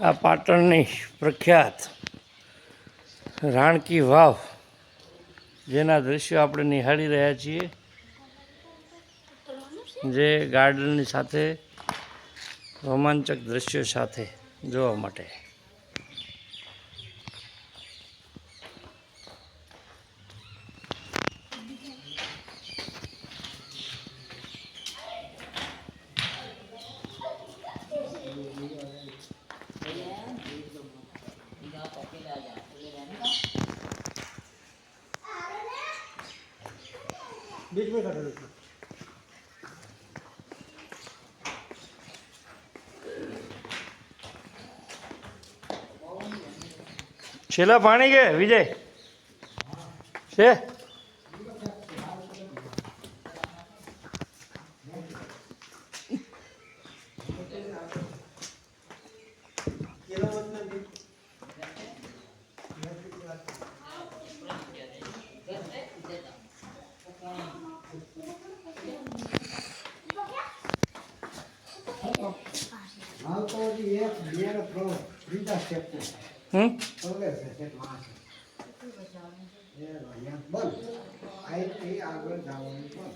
આ પાટણની પ્રખ્યાત રાણકી વાવ, જેના દ્રશ્યો આપણે નિહાળી રહ્યા છીએ, જે ગાર્ડનની સાથે રોમાંચક દ્રશ્યો સાથે જોવા માટે. बीच में खड़े रहो। છેલ્લા પાણી કે વિજય છે? हाल तो ये बियर प्रो फ्रीजा स्टेप पे ओके सेट मार ये या बोल आई के આગળ જવાનું બોલ.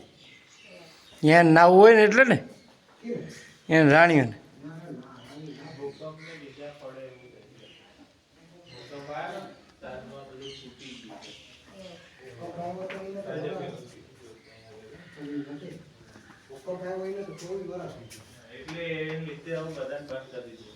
ત્યાં નાવું હોય ને એટલે ને એને રાણીઓને એટલે એ લીધે આવું બધાને બંધ કરી દીધું.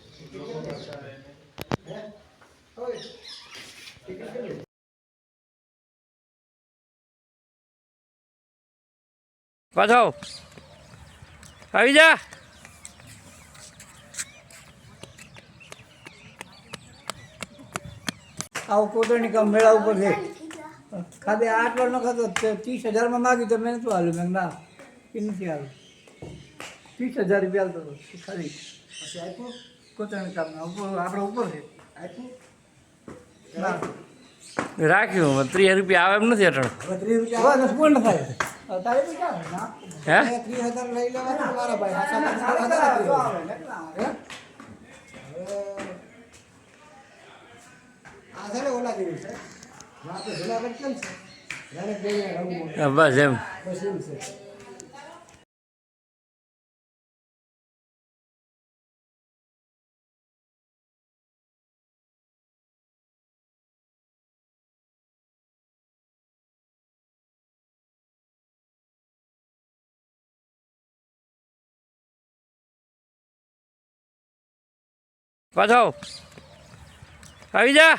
પાછો આવી જા. આવો કોટણી કામ મેળા ઉપર છે. ખાલી આટલો ન ખાતો 30,000 માગી તો મેં નતું હાલ્યું. મેં ના એ નથી હાલું. 30,000 રૂપિયા હાલતો હતો ખાલી. પછી આપ્યું કોટણી કામ આપણે ઉપર છે આપ્યું ના રાખ્યું 30 રૂપિયા આવે એમ નથી અટણ. હવે 30 રૂપિયા પૂર્ણ થાય. તારે બી ક્યાં હે 30,000 લઈ લેવાના મારા ભાઈ. આ છે ને ઓલા જેવી છે. આપણે જુનાગઢ કેમ છે? જાણે બે રંગો બસ એમ. બસ એમ છે. પાછો આવી જા.